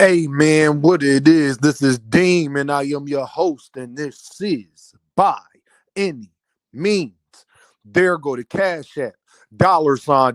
Hey man, what it is? This is Deem, and I am your host, and this is By Any Means. There go the Cash App,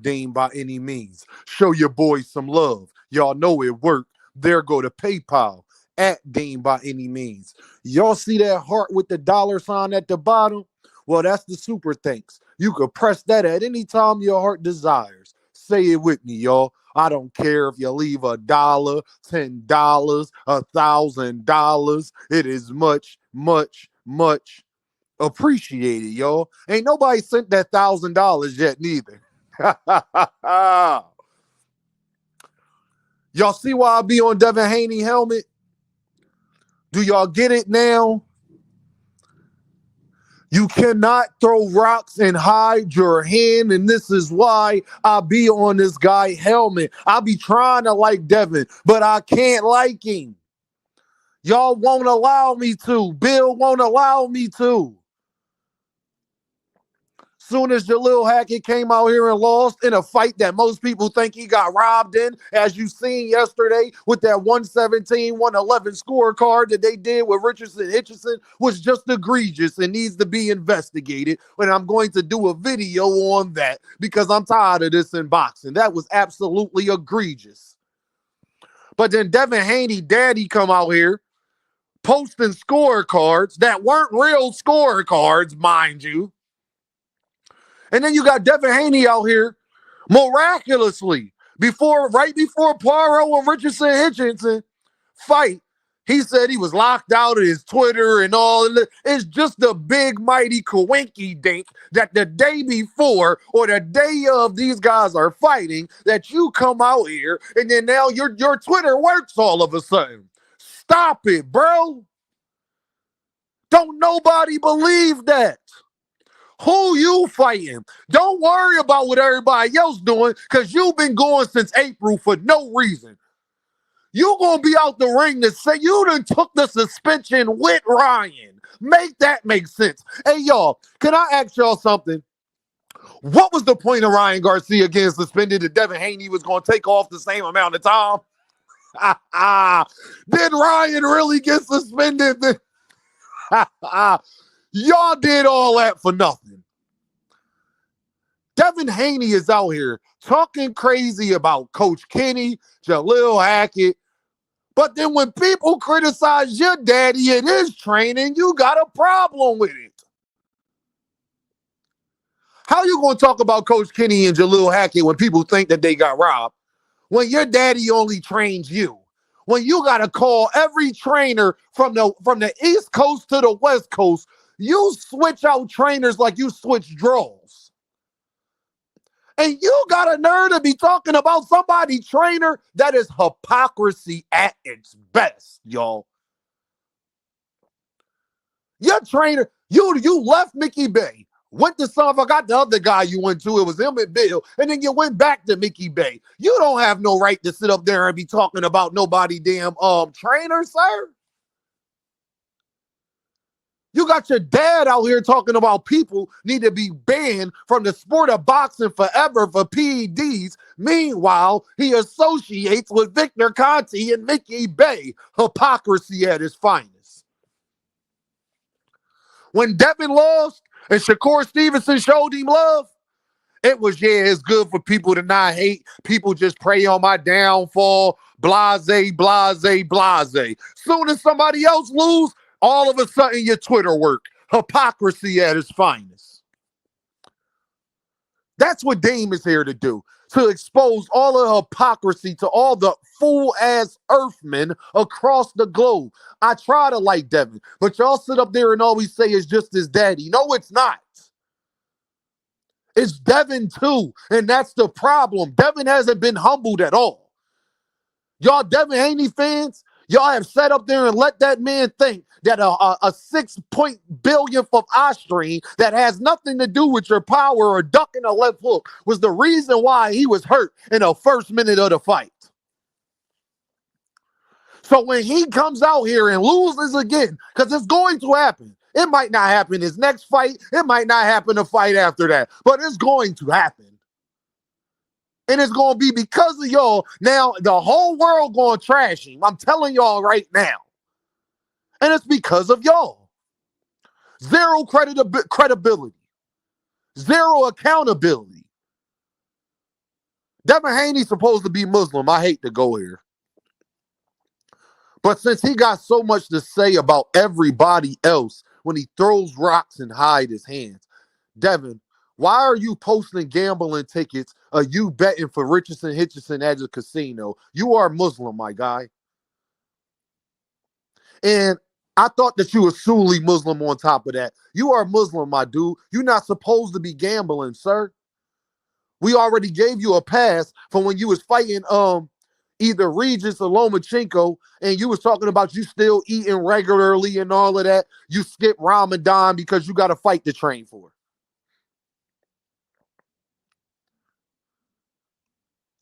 $Deem by any means. Show your boys some love. Y'all know it worked. There go the PayPal at Deem by any means. Y'all see that heart with the $sign at the bottom? Well, that's the super thanks. You could press that at any time your heart desires. Say it with me, y'all. I don't care if you leave $10, $1,000. It is much, much, much appreciated, y'all. Ain't nobody sent that $1,000 yet, neither. Y'all see why I be on Devin Haney helmet? Do y'all get it now? You cannot throw rocks and hide your hand, and this is why I be on this guy helmet. I be trying to like Devin, but I can't like him. Y'all won't allow me to. Bill won't allow me to. Soon as Jalil Hackett came out here and lost in a fight that most people think he got robbed in, as you seen yesterday with that 117-111 scorecard that they did with Richardson was just egregious and needs to be investigated. And I'm going to do a video on that because I'm tired of this in boxing. That was absolutely egregious. But then Devin Haney, daddy, come out here posting scorecards that weren't real scorecards, mind you. And then you got Devin Haney out here miraculously right before Poirot and Richardson fight. He said he was locked out of his Twitter and all. It's just a big mighty coinky dink that the day before or the day of these guys are fighting that you come out here and then now your Twitter works all of a sudden. Stop it, bro. Don't nobody believe that. Who you fighting? Don't worry about what everybody else doing because you've been going since April for no reason. You gonna be out the ring to say you done took the suspension with Ryan. Make that make sense. Hey, y'all, can I ask y'all something? What was the point of Ryan Garcia getting suspended if Devin Haney was gonna take off the same amount of time? Did Ryan really get suspended? Y'all did all that for nothing. Devin Haney is out here talking crazy about Coach Kenny, Jalil Hackett. But then when people criticize your daddy and his training, you got a problem with it. How you going to talk about Coach Kenny and Jalil Hackett when people think that they got robbed? When your daddy only trains you? When you got to call every trainer from the East Coast to the West Coast, you switch out trainers like you switch draws. And you got a nerve to be talking about somebody trainer? That is hypocrisy at its best, y'all. Your trainer, you left Mickey Bay, went to I forgot the other guy you went to. It was him and Bill. And then you went back to Mickey Bay. You don't have no right to sit up there and be talking about nobody damn trainer, sir. You got your dad out here talking about people need to be banned from the sport of boxing forever for PEDs. Meanwhile, he associates with Victor Conti and Mickey Bay. Hypocrisy at its finest. When Devin lost and Shakur Stevenson showed him love, it was, it's good for people to not hate. People just pray on my downfall. Blase, blase, blase. Soon as somebody else lose, all of a sudden your Twitter work. Hypocrisy at its finest. That's what Dame is here to do. To expose all of the hypocrisy to all the fool-ass earthmen across the globe. I try to like Devin, but y'all sit up there and always say it's just his daddy. No, it's not. It's Devin too, and that's the problem. Devin hasn't been humbled at all. Y'all Devin Haney fans, y'all have sat up there and let that man think that a 6 billionth of Austrian that has nothing to do with your power or ducking a left hook was the reason why he was hurt in the first minute of the fight. So when he comes out here and loses again, because it's going to happen. It might not happen his next fight. It might not happen the fight after that. But it's going to happen. And it's going to be because of y'all. Now, the whole world going to trash him. I'm telling y'all right now. And it's because of y'all. Zero credibility. Zero accountability. Devin Haney's supposed to be Muslim. I hate to go here. But since he got so much to say about everybody else when he throws rocks and hide his hands, Devin, why are you posting gambling tickets? You betting for Richardson Hitchison at a casino? You are Muslim, my guy. And I thought that you were Sunni Muslim on top of that. You are Muslim, my dude. You're not supposed to be gambling, sir. We already gave you a pass for when you was fighting either Regis or Lomachenko, and you was talking about you still eating regularly and all of that. You skip Ramadan because you got a fight to train for.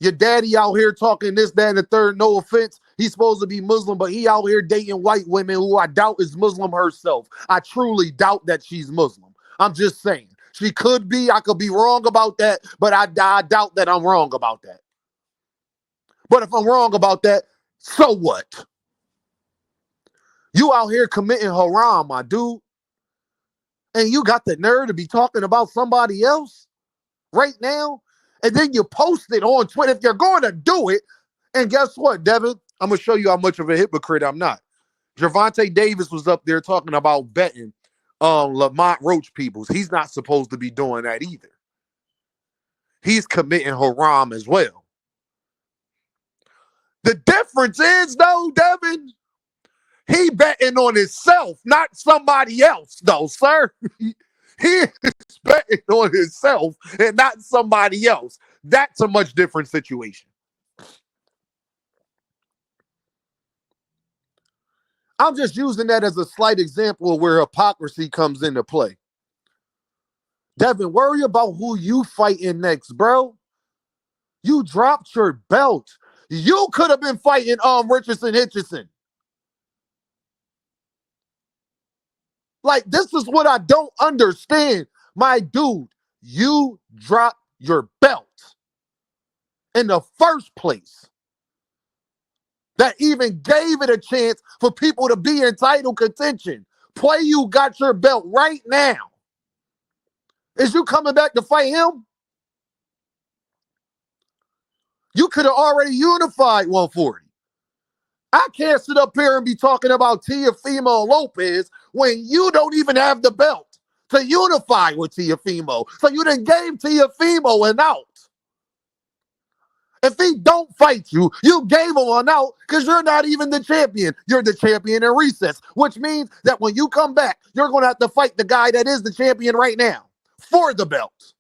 Your daddy out here talking this, that, and the third. No offense. He's supposed to be Muslim, but he out here dating white women who I doubt is Muslim herself. I truly doubt that she's Muslim. I'm just saying. She could be. I could be wrong about that, but I doubt that I'm wrong about that. But if I'm wrong about that, so what? You out here committing haram, my dude. And you got the nerve to be talking about somebody else right now? And then you post it on Twitter. If you're going to do it, and guess what, Devin? I'm going to show you how much of a hypocrite I'm not. Gervontadavis was up there talking about betting Lamont Roach Peoples. He's not supposed to be doing that either. He's committing haram as well. The difference is, though, Devin, he betting on himself, not somebody else, though, sir. He is betting on himself and not somebody else. That's a much different situation. I'm just using that as a slight example of where hypocrisy comes into play. Devin, worry about who you fighting next, bro. You dropped your belt. You could have been fighting Richardson Hitchison. Like, this is what I don't understand. My dude, you dropped your belt in the first place. That even gave it a chance for people to be in title contention. Play, you got your belt right now. Is you coming back to fight him? You could have already unified 140. I can't sit up here and be talking about Teofimo Lopez when you don't even have the belt to unify with Teofimo. So you done gave Teofimo an out. If he don't fight you, you gave him an out because you're not even the champion. You're the champion in recess, which means that when you come back, you're going to have to fight the guy that is the champion right now for the belt.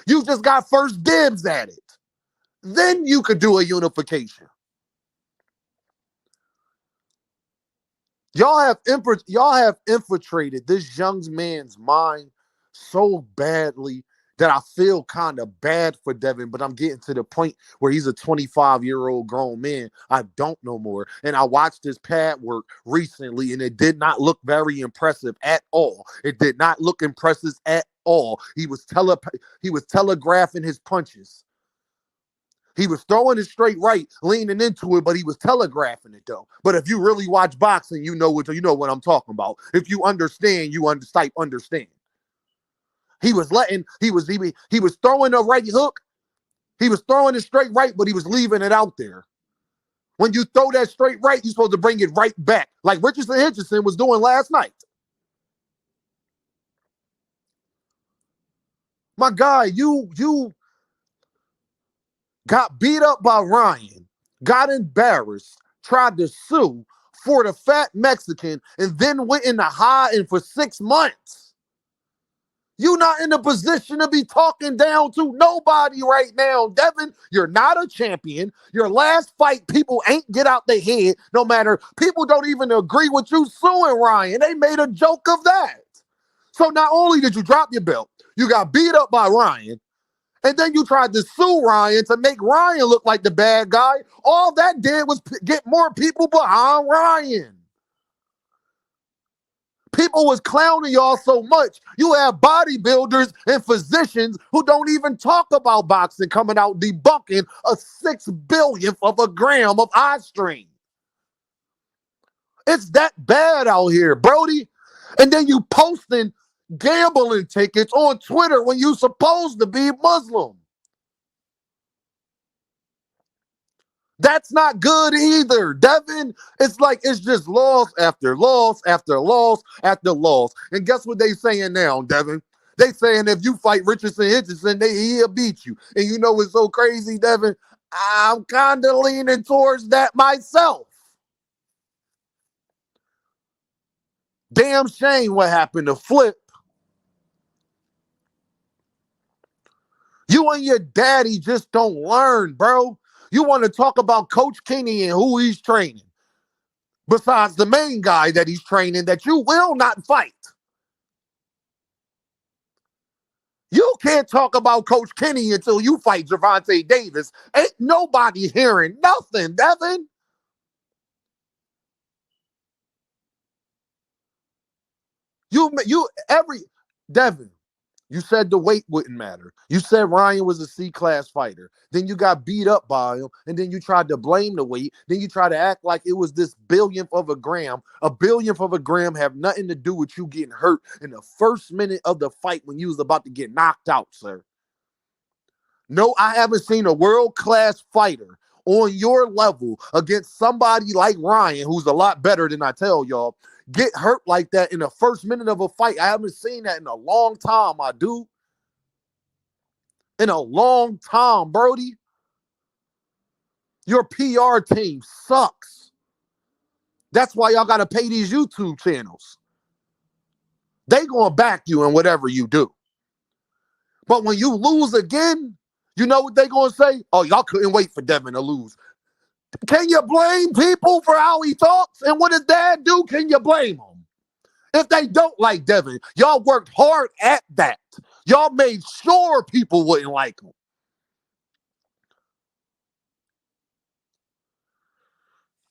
You just got first dibs at it. Then you could do a unification. Y'all have infiltrated this young man's mind so badly that I feel kind of bad for Devin, but I'm getting to the point where he's a 25-year-old grown man. I don't know more. And I watched his pad work recently, and it did not look very impressive at all. It did not look impressive at all. He was telegraphing his punches. He was throwing it straight right, leaning into it, but he was telegraphing it though. But if you really watch boxing, you know what I'm talking about. If you understand, you understand. He was throwing a right hook. He was throwing it straight right, but he was leaving it out there. When you throw that straight right, you're supposed to bring it right back, like Richardson Hitchison was doing last night. My guy, you got beat up by Ryan, got embarrassed, tried to sue for the fat Mexican, and then went into hiding for 6 months. You're not in a position to be talking down to nobody right now, Devin. You're not a champion. Your last fight, people ain't get out their head, no matter. People don't even agree with you suing Ryan. They made a joke of that. So not only did you drop your belt, you got beat up by Ryan, and then you tried to sue Ryan to make Ryan look like the bad guy. All that did was get more people behind Ryan. People was clowning y'all so much. You have bodybuilders and physicians who don't even talk about boxing coming out debunking a 6 billionth of a gram of eye strain. It's that bad out here, Brody. And then you posting gambling tickets on Twitter when you supposed to be Muslim. That's not good either, Devin. It's like it's just loss after loss after loss after loss. And guess what they saying now, Devin? They saying if you fight Richardson Hitchison, he'll beat you. And you know what's so crazy, Devin? I'm kind of leaning towards that myself. Damn shame what happened to Flip. You and your daddy just don't learn, bro. You want to talk about Coach Kenny and who he's training, besides the main guy that he's training that you will not fight. You can't talk about Coach Kenny until you fight Gervontadavis. Ain't nobody hearing nothing, Devin. Devin, you said the weight wouldn't matter. You said Ryan was a C-class fighter. Then you got beat up by him, and then you tried to blame the weight. Then you tried to act like it was this billionth of a gram. A billionth of a gram have nothing to do with you getting hurt in the first minute of the fight when you was about to get knocked out, sir. No, I haven't seen a world-class fighter on your level against somebody like Ryan, who's a lot better than I tell y'all, get hurt like that in the first minute of a fight. I haven't seen that in a long time, my dude. In a long time, Brody. Your PR team sucks. That's why y'all got to pay these YouTube channels. They gonna back you in whatever you do. But when you lose again, you know what they gonna say? Oh, y'all couldn't wait for Devin to lose. Can you blame people for how he talks? And what his dad do? Can you blame him? If they don't like Devin, y'all worked hard at that. Y'all made sure people wouldn't like him.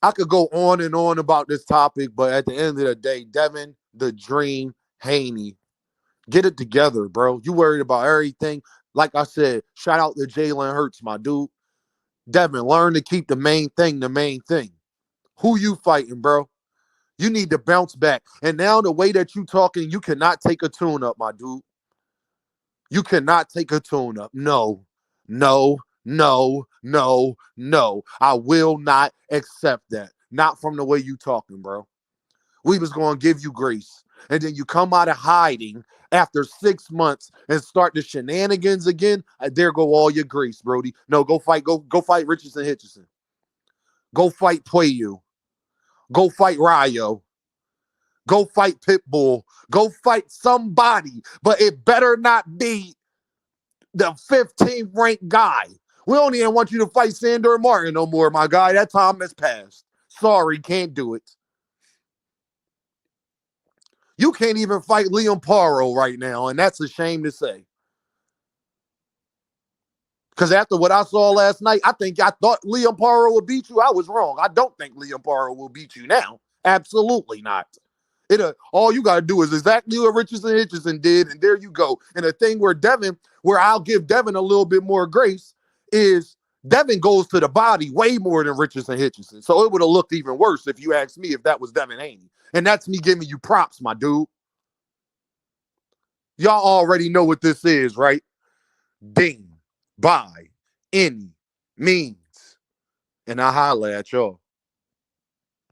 I could go on and on about this topic, but at the end of the day, Devin, the dream, Haney, get it together, bro. You worried about everything. Like I said, shout out to Jalen Hurts, my dude. Devin, learn to keep the main thing the main thing. Who you fighting, bro? You need to bounce back. And now the way that you talking, you cannot take a tune up, my dude. You cannot take a tune up. No, no, no, no, no. I will not accept that. Not from the way you talking, bro. We was going to give you grace. And then you come out of hiding after 6 months and start the shenanigans again. There go all your grace, Brody. No, go fight. Go fight Richardson Hitchison. Go fight Pueyu. Go fight Rayo. Go fight Pitbull. Go fight somebody. But it better not be the 15th ranked guy. We don't even want you to fight Sandor Martin no more, my guy. That time has passed. Sorry, can't do it. You can't even fight Liam Paro right now, and that's a shame to say. Because after what I saw last night, I thought Liam Paro would beat you. I was wrong. I don't think Liam Paro will beat you now. Absolutely not. All you got to do is exactly what Richardson Hitchison did, and there you go. And the thing where I'll give Devin a little bit more grace, is Devin goes to the body way more than Richardson Hitchison. So it would have looked even worse if you asked me if that was Devin Haney. And that's me giving you props, my dude. Y'all already know what this is, right? Ding, by any means. And I holla at y'all.